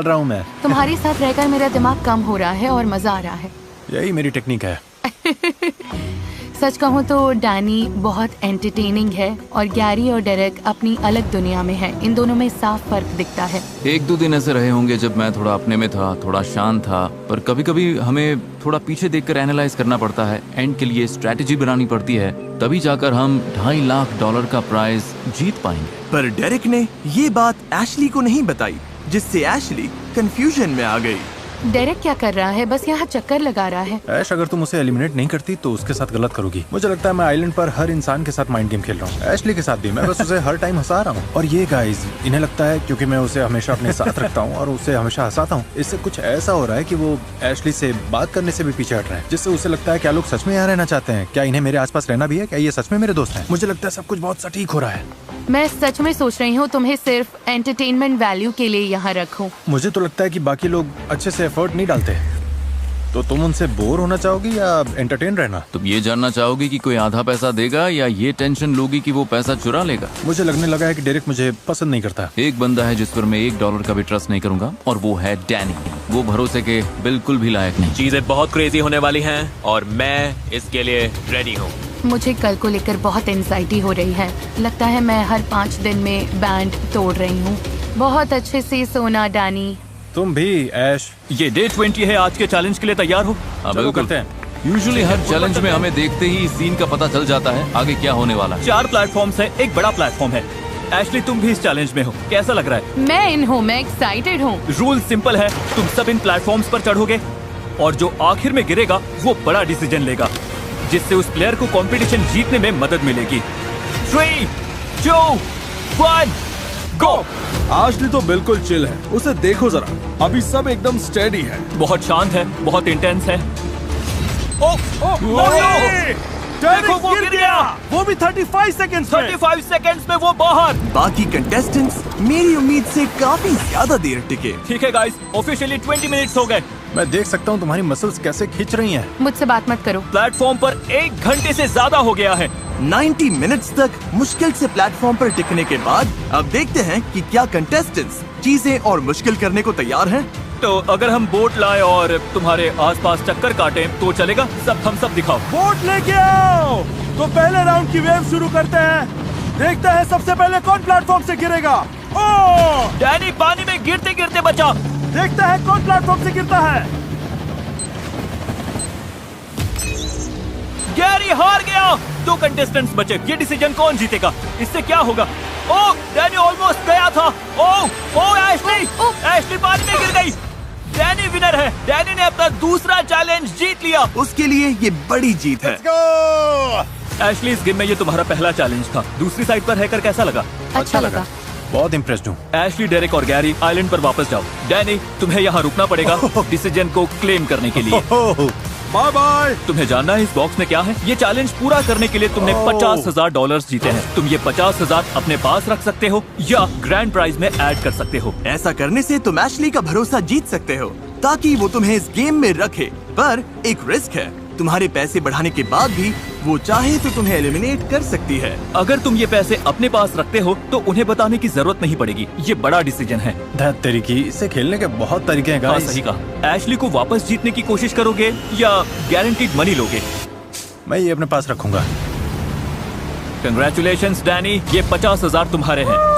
रहा हूँ मैं। तुम्हारे साथ रहकर मेरा दिमाग कम हो रहा है और मजा आ रहा है। यही मेरी टेक्निक है। सच कहूँ तो डैनी बहुत एंटरटेनिंग है और गैरी और डेरेक अपनी अलग दुनिया में है। इन दोनों में साफ फर्क दिखता है। 1-2 दिन ऐसे रहे होंगे जब मैं थोड़ा अपने में था, थोड़ा शांत था, पर कभी कभी हमें थोड़ा पीछे देखकर एनालाइज करना पड़ता है। एंड के लिए स्ट्रेटेजी बनानी पड़ती है, तभी जाकर हम $2.5 लाख का प्राइज जीत पाएंगे। पर डेरेक ने ये बात एशली को नहीं बताई, जिससे एशली कंफ्यूजन में आ गई। डेरेक क्या कर रहा है? बस यहाँ चक्कर लगा रहा है। ऐश, अगर तुम उसे एलिमिनेट नहीं करती तो उसके साथ गलत करोगी। मुझे लगता है मैं आइलैंड पर हर इंसान के साथ माइंड गेम खेल रहा हूँ। एशली के साथ भी मैं बस उसे हर टाइम हंसा रहा हूँ। और ये गाइज, इन्हें लगता है क्योंकि मैं उसे हमेशा अपने साथ रखता हूँ और उसे हमेशा हंसाता हूँ, इससे कुछ ऐसा हो रहा है कि वो एशली से बात करने से भी पीछे हट रहे हैं, जिससे उसे लगता है क्या लोग सच में यहाँ रहना चाहते हैं, क्या इन्हें मेरे आसपास रहना भी है, क्या ये सच में मेरे दोस्त हैं। मुझे लगता है सब कुछ बहुत सटीक हो रहा है। मैं सच में सोच रही हूँ तुम्हें सिर्फ एंटरटेनमेंट वैल्यू के लिए यहाँ रखूं। मुझे तो लगता है कि बाकी लोग अच्छे से एफर्ट नहीं डालते। तो तुम उनसे बोर होना चाहोगी या एंटरटेन रहना? तुम ये जानना चाहोगी कि कोई आधा पैसा देगा या ये टेंशन लोगी कि वो पैसा चुरा लेगा? मुझे लगने लगा है कि डेरेक मुझे पसंद नहीं करता। एक बंदा है जिस पर मैं $1 का भी ट्रस्ट नहीं करूंगा और वो है डैनी। वो भरोसे के बिल्कुल भी लायक नहीं। चीजें बहुत क्रेजी होने वाली हैं और मैं इसके लिए रेडी हूँ। मुझे कल को लेकर बहुत एंजाइटी हो रही है। लगता है मैं हर 5 दिन में बैंड तोड़ रही हूँ। बहुत अच्छे से सोना डैनी। तुम भी ऐश। ये डे 20 है। आज के चैलेंज के लिए तैयार हो? चलो करते हैं। यूजुअली हर चैलेंज में हमें देखते ही सीन का पता चल जाता है आगे क्या होने वाला है। 4 प्लेटफॉर्म्स है, एक बड़ा प्लेटफॉर्म है। एशली तुम भी इस चैलेंज में हो, कैसा लग रहा है? मैं इन हूँ, मैं एक्साइटेड हूँ। रूल सिंपल है, तुम सब इन प्लेटफॉर्म्स पर चढ़ोगे और जो आखिर में गिरेगा वो बड़ा डिसीजन लेगा, जिससे उस प्लेयर को कंपटीशन जीतने में मदद मिलेगी। 3, 2, 1 गो। आशली तो बिल्कुल चिल है, उसे देखो जरा, अभी सब एकदम स्टेडी है। बहुत शांत है, बहुत इंटेंस है। देखो वो गिर गया, वो भी 35 सेकंड्स में। 35 सेकंड्स में वो बाहर। बाकी कंटेस्टेंट्स मेरी उम्मीद से काफी ज्यादा देर टिके। ठीक है गाइस, ऑफिशियली 20 मिनट्स हो गए। मैं देख सकता हूँ तुम्हारी मसल्स कैसे खींच रही हैं। मुझसे बात मत करो। प्लेटफॉर्म पर 1 घंटे से ज्यादा हो गया है। 90 मिनट्स तक मुश्किल से प्लेटफॉर्म पर टिकने के बाद अब देखते हैं कि क्या कंटेस्टेंट्स चीजें और मुश्किल करने को तैयार हैं। तो अगर हम बोट लाए और तुम्हारे आसपास चक्कर काटें तो चलेगा? हम सब दिखाओ। बोट लेके आओ। तो पहले राउंड की वेव शुरू करते हैं। देखते हैं सबसे पहले कौन प्लेटफॉर्म से गिरेगा। ओह! डैनी पानी में गिरते गिरते बचा। देखते हैं कौन प्लेटफॉर्म से गिरता है। गैरी हार गया। 2 कंटेस्टेंट्स बचे। ये डिसीजन कौन जीतेगा? इससे क्या होगा? ओह, डैनी ऑलमोस्ट गया था। ओह एशली, एशली पानी में गिर गई। डैनी विनर है। डैनी ने अपना दूसरा चैलेंज जीत लिया। उसके लिए ये बड़ी जीत है। एशली, इस गेम में ये तुम्हारा पहला चैलेंज था। दूसरी साइड पर रहकर कैसा लगा? अच्छा लगा। बहुत इम्प्रेस्ड हूँ। एशली, डेरेक और गैरी आइलैंड पर वापस जाओ। डैनी, तुम्हें यहाँ रुकना पड़ेगा डिसीजन को क्लेम करने के लिए। Bye bye. तुम्हें जानना है इस बॉक्स में क्या है? ये चैलेंज पूरा करने के लिए तुमने $50,000 जीते हैं। तुम ये 50,000 अपने पास रख सकते हो या ग्रैंड प्राइज में ऐड कर सकते हो। ऐसा करने से तुम एशली का भरोसा जीत सकते हो ताकि वो तुम्हें इस गेम में रखे, पर एक रिस्क है। तुम्हारे पैसे बढ़ाने के बाद भी वो चाहे तो तुम्हें एलिमिनेट कर सकती है। अगर तुम ये पैसे अपने पास रखते हो तो उन्हें बताने की जरूरत नहीं पड़ेगी। ये बड़ा डिसीजन है। धत तेरी की, इसे खेलने के बहुत तरीके हैं गाइस। सही कहा। एशली को वापस जीतने की कोशिश करोगे या गारंटीड मनी लोगे? मैं ये अपने पास रखूंगा। कंग्रेचुलेशंस डैनी, ये 50,000 तुम्हारे हैं।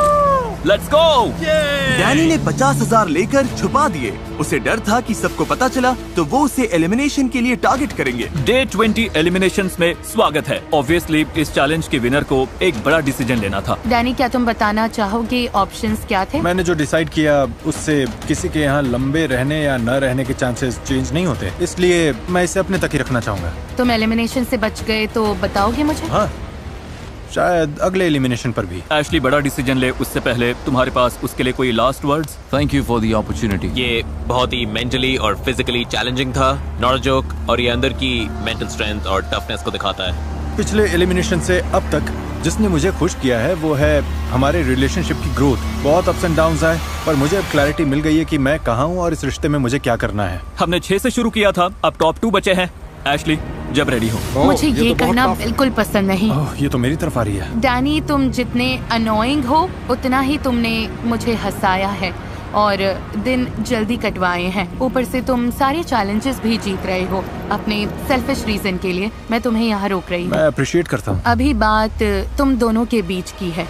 Let's go. डैनी ने 50,000 लेकर छुपा दिए। उसे डर था कि सबको पता चला तो वो उसे एलिमिनेशन के लिए टारगेट करेंगे। डे 20 एलिमिनेशंस में स्वागत है। ऑब्वियसली इस चैलेंज के विनर को एक बड़ा डिसीजन लेना था। डैनी, क्या तुम बताना चाहोगे ऑप्शंस क्या थे? मैंने जो डिसाइड किया उससे किसी के यहाँ लंबे रहने या न रहने के चांसेस चेंज नहीं होते, इसलिए मैं इसे अपने तक ही रखना चाहूंगा। तुम एलिमिनेशन से बच गए तो बताओगे मुझे? हाँ, शायद अगले एलिमिनेशन पर भी। एशली, बड़ा डिसीजन ले उससे पहले तुम्हारे पास उसके लिए कोई last words? Thank you for the opportunity. ये बहुत ही मेंटली और फिजिकली चैलेंजिंग था, नॉट अ जोक, और ये अंदर की मेंटल स्ट्रेंथ और टफनेस को दिखाता है। पिछले एलिमिनेशन से अब तक जिसने मुझे खुश किया है वो है हमारे रिलेशनशिप की ग्रोथ। बहुत अप्स एंड डाउन्स आए, पर मुझे अब क्लैरिटी मिल गई है कि मैं कहाँ हूँ और इस रिश्ते में मुझे क्या करना है। हमने 6 से शुरू किया था, अब टॉप 2 बचे हैं। एशली, जब रेडी हो। मुझे ये करना बिल्कुल पसंद नहीं। ये तो मेरी तरफ आ रही है। डैनी, तुम जितने अनोइंग हो उतना ही तुमने मुझे हंसाया है और दिन जल्दी कटवाए हैं। ऊपर से तुम सारे चैलेंजेस भी जीत रहे हो अपने सेल्फिश रीजन के लिए। मैं तुम्हें यहाँ रोक रही हूँ। मैं अप्रिशिएट करता हूँ। अभी बात तुम दोनों के बीच की है।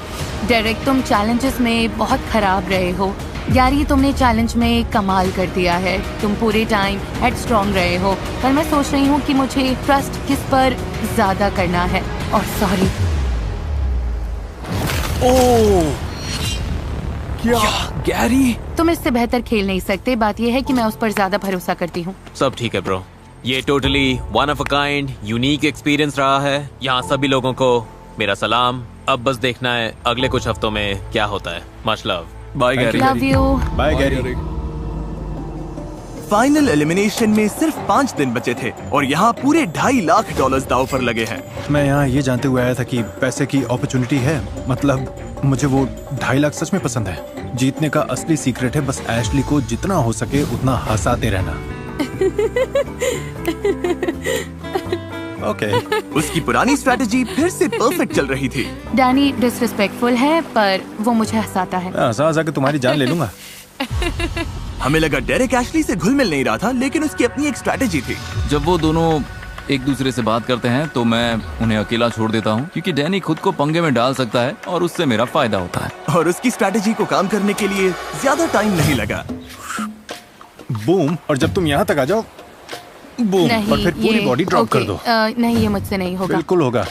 डेरेक, तुम चैलेंजेस में बहुत खराब रहे हो। गैरी, तुमने चैलेंज में कमाल कर दिया है। तुम पूरे टाइम हेड स्ट्रॉन्ग रहे हो, पर मैं सोच रही हूँ कि मुझे ट्रस्ट किस पर ज्यादा करना है। और सॉरी। ओह, क्या गैरी? तुम इससे बेहतर खेल नहीं सकते। बात यह है कि मैं उस पर ज्यादा भरोसा करती हूँ। सब ठीक है ब्रो। ये totally one of a kind unique experience रहा है। यहाँ सभी लोगों को मेरा सलाम। अब बस देखना है अगले कुछ हफ्तों में क्या होता है। Much love. Bye Gary. Love you. Bye Gary. Final elimination में सिर्फ 5 दिन बचे थे और यहाँ पूरे $2.5 लाख दांव पर लगे हैं। मैं यहाँ ये जानते हुए आया था कि पैसे की अपॉर्चुनिटी है, मतलब मुझे वो 2.5 लाख सच में पसंद है। जीतने का असली सीक्रेट है बस एशली को जितना हो सके उतना हंसाते रहना। ओके। उसकी पुरानी स्ट्रेटेजी फिर से परफेक्ट चल रही थी। डैनी डिसरिस्पेक्टफुल है, पर वो मुझे हंसाता है। मैं हंसा के तुम्हारी जान ले लूंगा। हमें लगा डेरेक एशली से घुल मिल नहीं रहा था, लेकिन उसकी अपनी एक स्ट्रेटेजी थी। जब वो दोनों एक दूसरे से बात करते हैं तो मैं उन्हें अकेला छोड़ देता हूँ, क्योंकि डैनी खुद को पंगे में डाल सकता है और उससे मेरा फायदा होता है। और उसकी स्ट्रेटेजी को काम करने के लिए ज्यादा टाइम नहीं लगा। बूम, और जब तुम यहाँ तक आ जाओ बूम, और फिर पूरी बॉडी ड्रॉप कर दो। नहीं, ये मुझसे नहीं होगा। बिल्कुल होगा।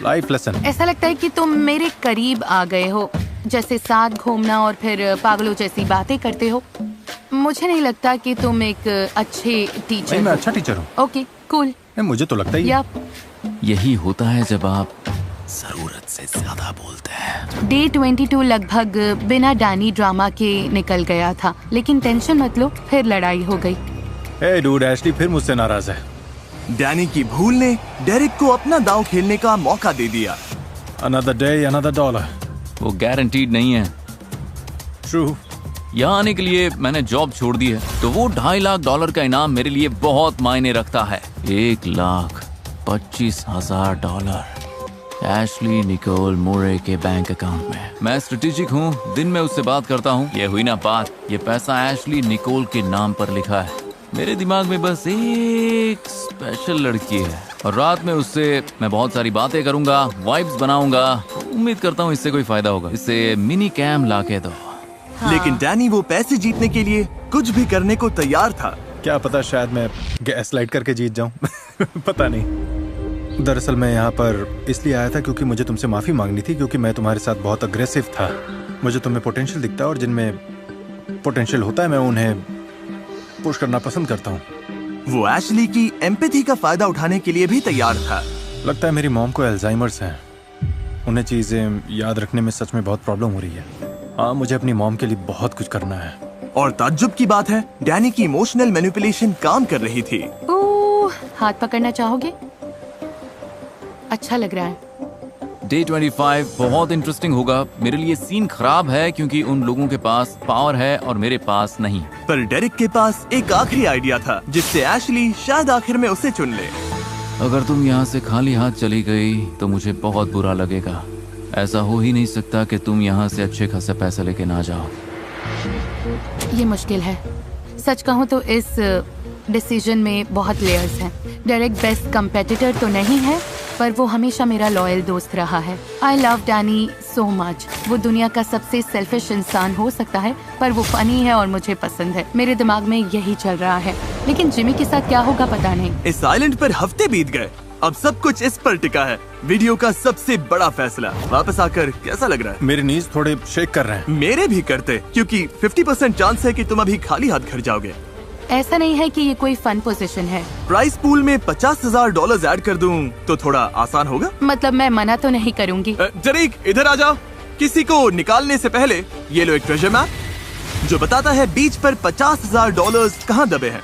Life lesson. ऐसा लगता है कि तुम मेरे करीब आ गए हो, जैसे साथ घूमना और फिर पागलों जैसी बातें करते हो। मुझे नहीं लगता कि तुम एक अच्छे टीचर। मैं अच्छा टीचर हूँ। Okay, cool. मुझे तो लगता ही है। यही होता है जब आप जरूरत से ज्यादा बोलते हैं। डे 22 लगभग बिना डैनी ड्रामा के निकल गया था, लेकिन टेंशन मत लो, फिर लड़ाई हो गई। हे डूड, एशली फिर मुझसे नाराज है। डैनी की भूल ने डेरिक को अपना दांव खेलने का मौका दे दिया। Another day, another dollar। वो गारंटीड नहीं है। True। यहाँ आने के लिए मैंने जॉब छोड़ दी है, तो वो $2.5 लाख का इनाम मेरे लिए बहुत मायने रखता है। $1,25,000 एशली निकोल मोरे के बैंक अकाउंट में। मैं स्ट्रेटेजिक हूँ, दिन में उससे बात करता हूँ। ये हुई ना बात, ये पैसा एशली निकोल के नाम पर लिखा है। मेरे दिमाग में बस एक स्पेशल लड़की है, और रात में उससे मैं बहुत सारी बातें करूंगा, वाइब्स बनाऊंगा। उम्मीद करता हूँ इससे कोई फायदा होगा। इससे मिनी कैम लाके दो। लेकिन डैनी वो पैसे जीतने के लिए कुछ भी करने को तैयार था। क्या पता, शायद मैं गैसलाइट करके जीत जाऊं। पता नहीं। दरअसल मैं यहाँ पर इसलिए आया था क्योंकि मुझे तुमसे माफी मांगनी थी, क्योंकि मैं तुम्हारे साथ बहुत अग्रेसिव था। मुझे तुम्हें पोटेंशियल दिखता है, और जिनमें पोटेंशियल होता है मैं उन्हें पुश करना पसंद करता हूँ। वो एशली की एम्पैथी का फायदा उठाने के लिए भी तैयार था। लगता है मेरी मॉम को अल्जाइमर्स है। उन्हें चीजें याद रखने में सच में बहुत प्रॉब्लम हो रही है। हाँ, मुझे अपनी मॉम के लिए बहुत कुछ करना है। और ताज्जुब की बात है, डैनी की इमोशनल मैनिपुलेशन काम कर रही थी। हाथ पकड़ना चाहोगे? अच्छा लग रहा है। डे 25 बहुत इंटरेस्टिंग होगा। मेरे लिए सीन खराब है क्योंकि उन लोगों के पास पावर है और मेरे पास नहीं। पर डेरिक के पास एक आखिरी आइडिया था, जिससे एशली शायद आखिर में उसे चुन ले। अगर तुम यहाँ से खाली हाथ चली गई तो मुझे बहुत बुरा लगेगा। ऐसा हो ही नहीं सकता कि तुम यहाँ से अच्छे खासे पैसे लेके ना जाओ। ये मुश्किल है। सच कहूँ तो इस डिसीजन में बहुत लेयर्स हैं। डेरिक बेस्ट कंपेटिटर तो नहीं है, पर वो हमेशा मेरा लॉयल दोस्त रहा है। I love Danny so much. वो दुनिया का सबसे सेल्फिश इंसान हो सकता है, पर वो फनी है और मुझे पसंद है। मेरे दिमाग में यही चल रहा है, लेकिन जिमी के साथ क्या होगा पता नहीं। इस आइलैंड पर हफ्ते बीत गए, अब सब कुछ इस पर टिका है। वीडियो का सबसे बड़ा फैसला। वापस आकर कैसा लग रहा है? मेरे नीज थोड़े शेक कर रहे हैं। मेरे भी करते, क्योंकि 50% चांस है कि तुम अभी खाली हाथ घर जाओगे। ऐसा नहीं है कि ये कोई फन पोजीशन है। प्राइस पूल में $50,000 ऐड कर दूं तो थोड़ा आसान होगा। मतलब मैं मना तो नहीं करूँगी। डेरिक, इधर आ जाओ। किसी को निकालने से पहले ये लो एक ट्रेजर मैप जो बताता है बीच पर $50,000 कहाँ दबे हैं।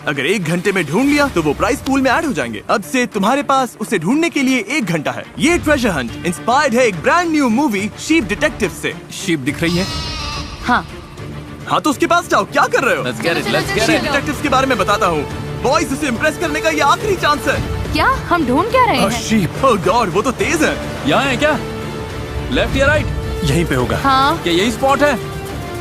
अगर 1 घंटे में ढूंढ लिया तो वो प्राइस पूल में ऐड हो जाएंगे। अब से तुम्हारे पास उसे ढूंढने के लिए 1 घंटा है। ये ट्रेजर हंट इंस्पायर्ड है एक brand new movie sheep detective से। शीप दिख रही है? हाँ। हाँ तो उसके पास जाओ। क्या कर रहे हो? Let's get it. Sheep detective के बारे में बताता हूँ। बॉयज, उसे इम्प्रेस करने का ये आखिरी चांस है। क्या हम ढूंढ क्या रहे हैं? शीप। ओह गॉड, वो तो तेज है। यहाँ है क्या? लेफ्ट या राइट? यहीं पे होगा। हाँ। क्या यही स्पॉट है?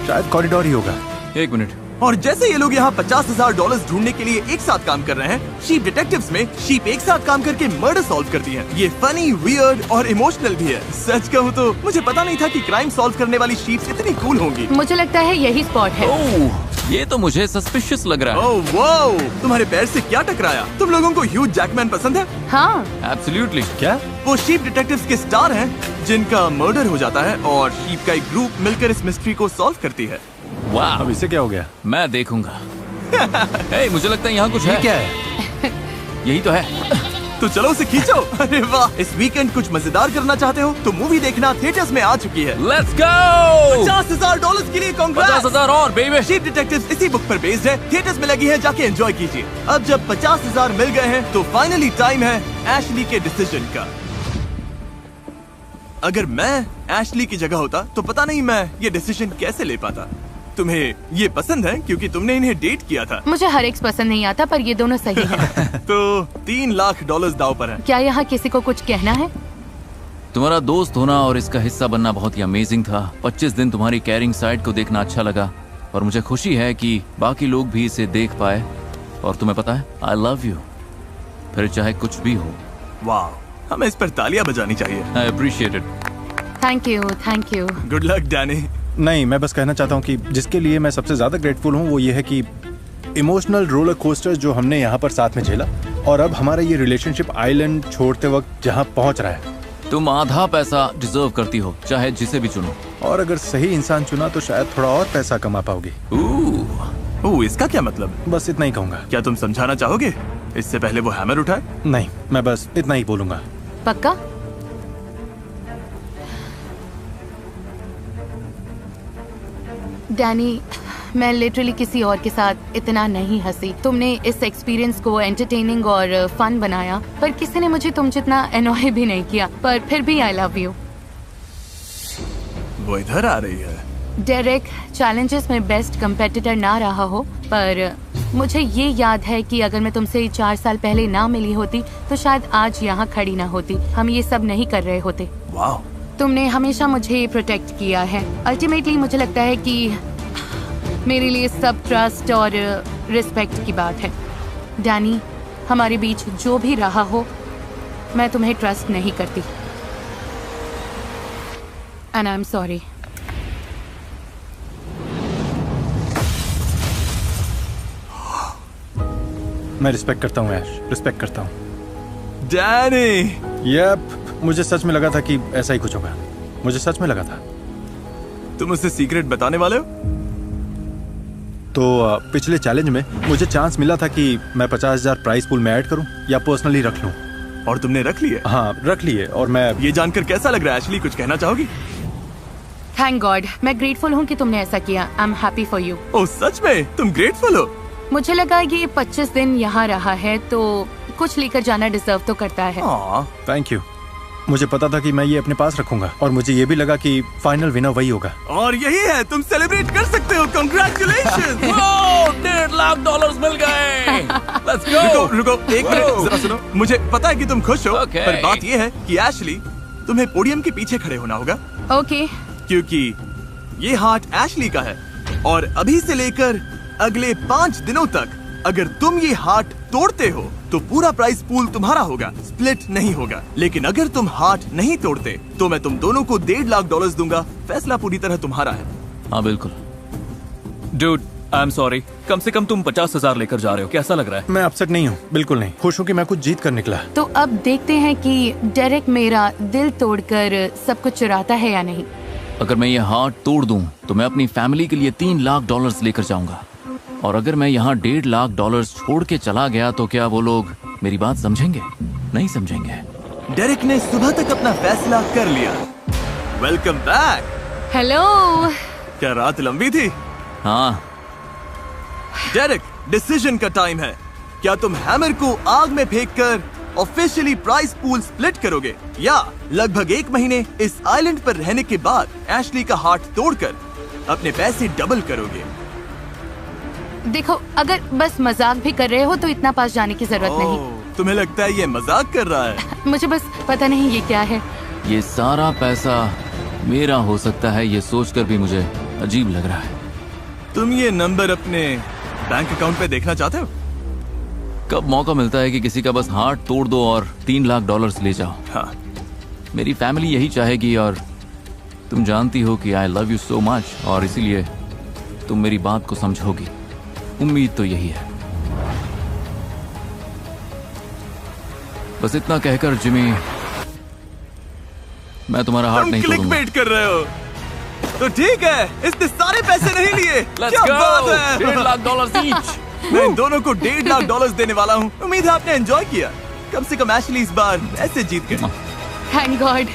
शायद कॉरिडोर ही होगा। 1 मिनट। और जैसे ये लोग यहाँ $50,000 ढूंढने के लिए एक साथ काम कर रहे हैं, शीप डिटेक्टिव्स में शीप एक साथ काम करके मर्डर सॉल्व करती हैं। ये फनी, वियर्ड और इमोशनल भी है। सच कहूँ तो मुझे पता नहीं था कि क्राइम सॉल्व करने वाली शीप्स इतनी कूल होंगी। मुझे लगता है यही स्पॉट है। ओह, ये तो मुझे सस्पिशियस लग रहा है। ओह वाओ, तुम्हारे पैर से क्या टकराया? तुम लोगों को ह्यू जैकमैन पसंद है? हाँ। एब्सोल्युटली। क्या? वो शीप डिटेक्टिव्स के स्टार हैं, जिनका मर्डर हो जाता है और शीप का एक ग्रुप मिलकर इस मिस्ट्री को सॉल्व करती है। वाह, अब इसे क्या हो गया? मैं देखूंगा। हे, मुझे लगता है यहाँ कुछ है। क्या है? यही तो है। तो चलो उसे खींचो। अरे वाह, इस वीकेंड कुछ मजेदार करना चाहते हो तो मूवी देखना थिएटर्स में आ चुकी है। Let's go. $50,000 के लिए कांग्रेस। 50,000 और बेबी। शीप डिटेक्टिव्स इसी बुक पर बेस्ड है, थिएटर्स में लगी है, जाके एंजॉय कीजिए। अब जब 50,000 मिल गए हैं तो फाइनली टाइम है एशली के डिसीजन का। अगर मैं एशली की जगह होता तो पता नहीं मैं ये डिसीजन कैसे ले पाता। तुम्हें ये पसंद है क्योंकि तुमने इन्हें डेट किया था। मुझे हर एक पसंद नहीं आता, पर ये दोनों सही हैं। तो $3 लाख दाव पर है। क्या यहाँ किसी को कुछ कहना है? तुम्हारा दोस्त होना और इसका हिस्सा बनना बहुत ही अमेजिंग था। 25 दिन तुम्हारी केयरिंग साइड को देखना अच्छा लगा और मुझे खुशी है कि बाकी लोग भी इसे देख पाए। और तुम्हें पता है, आई लव यू, फिर चाहे कुछ भी हो। वाह, हमें इस पर तालियां बजानी चाहिए। I appreciate it. Thank you. Good luck Danny. नहीं, मैं बस कहना चाहता हूँ कि जिसके लिए मैं सबसे ज्यादा ग्रेटफुल हूँ वो ये है कि इमोशनल रोलर कोस्टर जो हमने यहाँ पर साथ में झेला, और अब हमारा ये रिलेशनशिप आइलैंड छोड़ते वक्त जहाँ पहुँच रहा है। तुम आधा पैसा डिजर्व करती हो, चाहे जिसे भी चुनो। और अगर सही इंसान चुना तो शायद थोड़ा और पैसा कमा पाओगी। इसका क्या मतलब? बस इतना ही कहूँगा। क्या तुम समझाना चाहोगे इससे पहले वो हैमर उठाए? नहीं, मैं बस इतना ही बोलूंगा। पक्का? डैनी, मैं लिटरली किसी और के साथ इतना नहीं हंसी। तुमने इस एक्सपीरियंस को एंटरटेनिंग और फन बनाया, पर किसी ने मुझे तुम जितना एनॉय भी नहीं किया। पर फिर भी आई लव यू। वो इधर आ रही है। डेरेक, चैलेंजेस में बेस्ट कंपेटिटर ना रहा हो, पर मुझे ये याद है कि अगर मैं तुमसे 4 साल पहले ना मिली होती तो शायद आज यहाँ खड़ी ना होती। हम ये सब नहीं कर रहे होते। वाह। तुमने हमेशा मुझे प्रोटेक्ट किया है। अल्टीमेटली मुझे लगता है कि मेरे लिए सब ट्रस्ट और रिस्पेक्ट की बात है। डैनी, हमारे बीच जो भी रहा हो, मैं तुम्हें ट्रस्ट नहीं करती। And I am sorry. मैं रिस्पेक्ट करता हूँ ऐश, रिस्पेक्ट करता हूँ। डैनी। यप, मुझे सच में लगा था कि ऐसा ही कुछ होगा। मुझे सच में लगा था। तुम उससे सीक्रेट बताने वाले हो? तो पिछले चैलेंज में मुझे चांस मिला था कि मैं 50,000 प्राइस पूल में ऐड करूं या पर्सनली रख लूं। और तुमने रख लिए? हाँ, रख लिए। और मैं ये जानकर कैसा लग रहा है एशली? कुछ कहना चाहोगी? थैंक गॉड, मैं ग्रेटफुल हूँ कि तुमने ऐसा किया। I am happy for you. Oh सच में? तुम ग्रेटफुल हो? मुझे लगा ये 25 दिन यहाँ रहा है तो कुछ लेकर जाना डिजर्व तो करता है। Thank you. मुझे पता था कि मैं ये अपने पास रखूंगा, और मुझे ये भी लगा कि फाइनल विनर वही होगा। और यही है, तुम सेलिब्रेट कर सकते हो। कांग्रेचुलेशंस। $1.5 लाख मिल गए। Let's go। रुको एक मिनट, जरा सुनो। मुझे पता है कि तुम खुश हो, पर बात ये है कि एशली, तुम्हें पोडियम के पीछे खड़े होना होगा। ओके। क्योंकि ये हार्ट एशली का है, और अभी से लेकर अगले 5 दिनों तक अगर तुम ये हार्ट तोड़ते हो तो पूरा प्राइस पूल तुम्हारा होगा, स्प्लिट नहीं होगा। लेकिन अगर तुम हार्ट नहीं तोड़ते तो मैं तुम दोनों को $1.5 लाख दूंगा। फैसला पूरी तरह तुम्हारा है। हाँ बिल्कुल। Dude, I am sorry. कम से कम तुम 50,000 लेकर जा रहे हो। कैसा लग रहा है? मैं अपसेट नहीं हूँ, बिल्कुल नहीं। खुश हूँ कि मैं कुछ जीत कर निकला। तो अब देखते हैं कि डेरेक मेरा दिल तोड़कर सब कुछ चुराता है या नहीं। अगर मैं ये हार्ट तोड़ दूं तो मैं अपनी फैमिली के लिए $3 लाख लेकर जाऊंगा, और अगर मैं यहाँ $1.5 लाख छोड़ के चला गया तो क्या वो लोग मेरी बात समझेंगे? नहीं समझेंगे। डेरेक ने सुबह तक अपना फैसला कर लिया। Welcome back. हेलो। क्या रात लंबी थी? हाँ। डेरेक, डिसीजन का टाइम है। क्या तुम हैमर को आग में फेंककर ऑफिशियली प्राइस पूल स्प्लिट करोगे, या लगभग 1 महीने इस आइलैंड पर रहने के बाद एशली का हार्ट तोड़कर अपने पैसे डबल करोगे? देखो, अगर बस मजाक भी कर रहे हो तो इतना पास जाने की जरूरत नहीं। तुम्हें लगता है ये मजाक कर रहा है? मुझे बस पता नहीं ये क्या है। ये सारा पैसा मेरा हो सकता है, ये सोचकर भी मुझे अजीब लग रहा है। तुम ये नंबर अपने बैंक अकाउंट पे देखना चाहते हो? कब मौका मिलता है कि किसी का बस हार्ट तोड़ दो और $3 लाख ले जाओ। हाँ। मेरी फैमिली यही चाहेगी, और तुम जानती हो कि I love you so much, और इसीलिए तुम मेरी बात को समझोगी। उम्मीद तो यही है। बस इतना कहकर जिमी, मैं तुम्हारा हार्ट नहीं तोड़ूंगा। क्लिकबेट कर रहे हो तो ठीक है, इसने सारे पैसे नहीं लिए। क्या बात है। $1.5 लाख ईच। मैं इन दोनों को $1.5 लाख देने वाला हूँ। उम्मीद है आपने एंजॉय किया। कम से कम एशली इस बार ऐसे जीत गए। Thank God.